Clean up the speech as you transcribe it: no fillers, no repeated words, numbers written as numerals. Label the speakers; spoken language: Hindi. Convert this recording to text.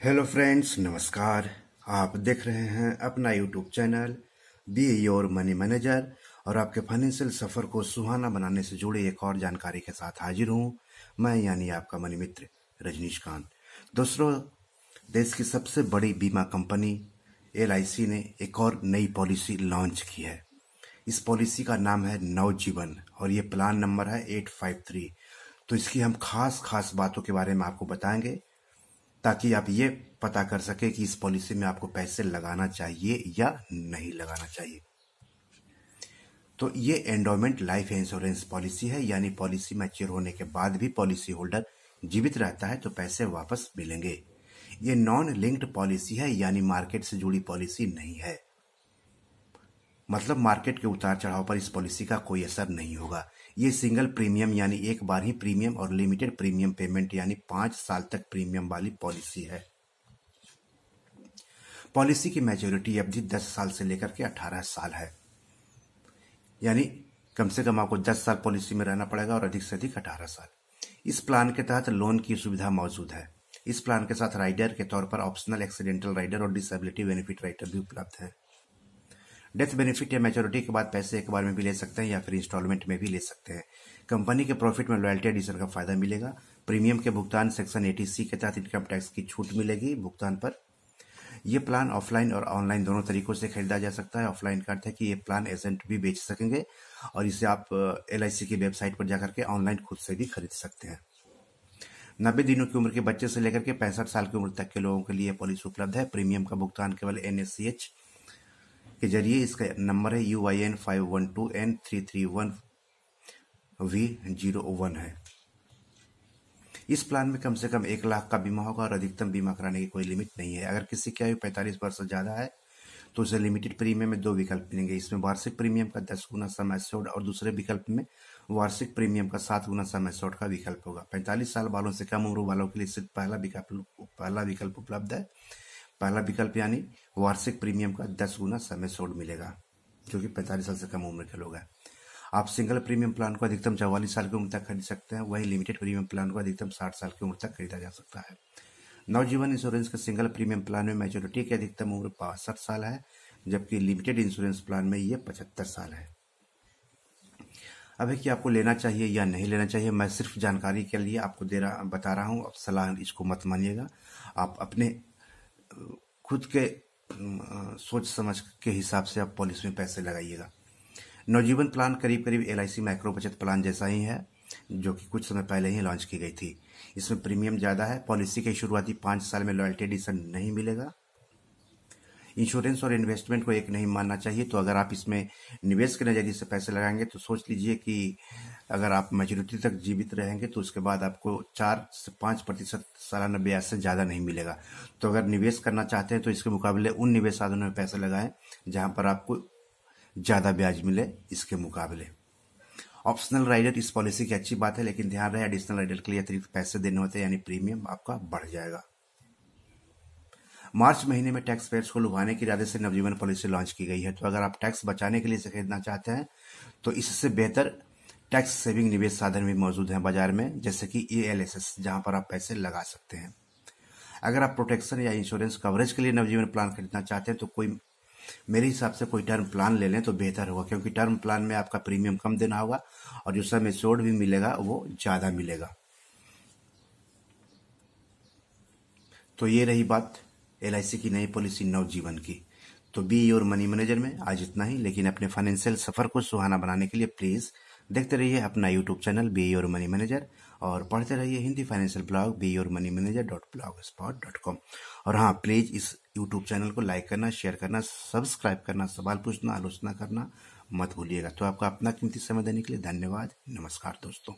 Speaker 1: हेलो फ्रेंड्स, नमस्कार। आप देख रहे हैं अपना YouTube channel be your money manager और आपके फाइनेंशियल सफ़र को सुहाना बनाने से जुड़ी एक और जानकारी के साथ हाजिर हूं। मैं यानी आपका मनी मित्र रजनीशकांत। दोस्तों, देश की सबसे बड़ी बीमा कंपनी LIC ने एक और नई पॉलिसी लॉन्च की है। इस पॉलिसी का नाम है नवजीवन और ये प्लान नंबर है 853। तो इसकी हम खास खास बातों के बारे में आपको बताएंगे ताकि आप ये पता कर सके कि इस पॉलिसी में आपको पैसे लगाना चाहिए या नहीं लगाना चाहिए। तो ये एंडोमेंट लाइफ इंश्योरेंस पॉलिसी है, यानी पॉलिसी मैच्योर होने के बाद भी पॉलिसी होल्डर जीवित रहता है तो पैसे वापस मिलेंगे। ये नॉन लिंक्ड पॉलिसी है, यानी मार्केट से जुड़ी पॉलिसी नहीं है। मतलब मार्केट के उतार चढ़ाव पर इस पॉलिसी का कोई असर नहीं होगा। ये सिंगल प्रीमियम यानी एक बार ही प्रीमियम और लिमिटेड प्रीमियम पेमेंट यानी 5 साल तक प्रीमियम वाली पॉलिसी है। पॉलिसी की मैच्योरिटी अवधि 10 साल से लेकर के 18 साल है, यानी कम से कम आपको 10 साल पॉलिसी में रहना पड़ेगा और अधिक से अधिक 18 साल। इस प्लान के तहत लोन की सुविधा मौजूद है। इस प्लान के साथ राइडर के तौर पर ऑप्शनल एक्सीडेंटल राइडर और डिसेबिलिटी बेनिफिट राइडर भी उपलब्ध है। डेथ बेनिफिट या मैच्योरिटी के बाद पैसे एक बार में भी ले सकते हैं या फिर इंस्टॉलमेंट में भी ले सकते हैं। कंपनी के प्रॉफिट में लॉयल्टी एडिशन का फायदा मिलेगा। प्रीमियम के भुगतान सेक्शन 80C के तहत इनकम टैक्स की छूट मिलेगी भुगतान पर। यह प्लान ऑफलाइन और ऑनलाइन दोनों तरीकों से खरीदा जा सकता है। ऑफलाइन का अर्थ है कि ये प्लान एजेंट भी बेच सकेंगे और इसे आप LIC की वेबसाइट पर जाकर के ऑनलाइन खुद से भी खरीद सकते हैं। 90 दिनों की उम्र के बच्चे से लेकर के 65 साल की उम्र तक के लोगों के लिए पॉलिसी उपलब्ध है। प्रीमियम का भुगतान केवल NSCH के जरिए। इसका नंबर है UIN 512N331V01 है। इस प्लान में कम से कम 1 लाख का बीमा होगा और अधिकतम बीमा कराने की कोई लिमिट नहीं है। अगर किसी की आयु 45 वर्ष से ज्यादा है तो उसे लिमिटेड प्रीमियम में 2 विकल्प मिलेंगे। इसमें वार्षिक प्रीमियम का 10 गुना सम एश्योर्ड और दूसरे विकल्प में वार्षिक प्रीमियम का 7 गुना सम एश्योर्ड का विकल्प होगा। 45 साल वालों से कम उम्र वालों के लिए सिर्फ पहला विकल्प उपलब्ध है। पहला विकल्प यानी वार्षिक प्रीमियम का 10 गुना सम एश्योर्ड मिलेगा, जो कि 45 साल से कम उम्र के लोग हैं। आप सिंगल प्रीमियम प्लान को अधिकतम 44 साल की उम्र तक खरीद सकते हैं। वहीं लिमिटेड प्रीमियम प्लान को अधिकतम 60 साल की उम्र तक खरीदा जा सकता है। नवजीवन इंश्योरेंस के सिंगल प्रीमियम प्लान में मैच्योरिटी की अधिकतम उम्र 62 साल है, जबकि लिमिटेड इंश्योरेंस प्लान में ये 75 साल है। अभी कि आपको लेना चाहिए या नहीं लेना चाहिए, मैं सिर्फ जानकारी के लिए आपको बता रहा हूँ। अब सलाह इसको मत मानिएगा। आप अपने खुद के सोच समझ के हिसाब से आप पॉलिसी में पैसे लगाइएगा। नवजीवन प्लान करीब करीब LIC माइक्रो बचत प्लान जैसा ही है, जो कि कुछ समय पहले ही लॉन्च की गई थी। इसमें प्रीमियम ज्यादा है। पॉलिसी के शुरुआती 5 साल में लॉयल्टी एडिशन नहीं मिलेगा। इंश्योरेंस और इन्वेस्टमेंट को एक नहीं मानना चाहिए। तो अगर आप इसमें निवेश के नजरिए से पैसे लगाएंगे तो सोच लीजिए कि अगर आप मैच्योरिटी तक जीवित रहेंगे तो उसके बाद आपको 4 से 5% सालाना ब्याज से ज्यादा नहीं मिलेगा। तो अगर निवेश करना चाहते हैं तो इसके मुकाबले उन निवेश साधनों में पैसे लगाएं जहां पर आपको ज्यादा ब्याज मिले इसके मुकाबले। ऑप्शनल राइडर इस पॉलिसी की अच्छी बात है, लेकिन ध्यान रहे एडिशनल राइडर के लिए अतिरिक्त पैसे देने होते हैं, यानी प्रीमियम आपका बढ़ जाएगा। मार्च महीने में टैक्स पेयर्स को लुभाने के इरादे से नवजीवन पॉलिसी लॉन्च की गई है। तो अगर आप टैक्स बचाने के लिए इसे खरीदना चाहते हैं तो इससे बेहतर टैक्स सेविंग निवेश साधन भी मौजूद हैं बाजार में, जैसे कि ELSS, जहां पर आप पैसे लगा सकते हैं। अगर आप प्रोटेक्शन या इंश्योरेंस कवरेज के लिए नवजीवन प्लान खरीदना चाहते हैं तो मेरे हिसाब से कोई टर्म प्लान ले लें तो बेहतर होगा, क्योंकि टर्म प्लान में आपका प्रीमियम कम देना होगा और जो सम एश्योर्ड भी मिलेगा वो ज्यादा मिलेगा। तो ये रही बात LIC की नई पॉलिसी नवजीवन की। तो बी योर मनी मैनेजर में आज इतना ही, लेकिन अपने फाइनेंशियल सफर को सुहाना बनाने के लिए प्लीज देखते रहिए अपना YouTube channel be your money manager और पढ़ते रहिए हिंदी फाइनेंशियल ब्लॉग beyourmoneyManager.blogspot.com। और हाँ, प्लीज इस यूट्यूब चैनल को लाइक करना, शेयर करना, सब्सक्राइब करना, सवाल पूछना, आलोचना करना मत भूलिएगा। तो आपका अपना कीमती समय देने के लिए धन्यवाद। नमस्कार दोस्तों।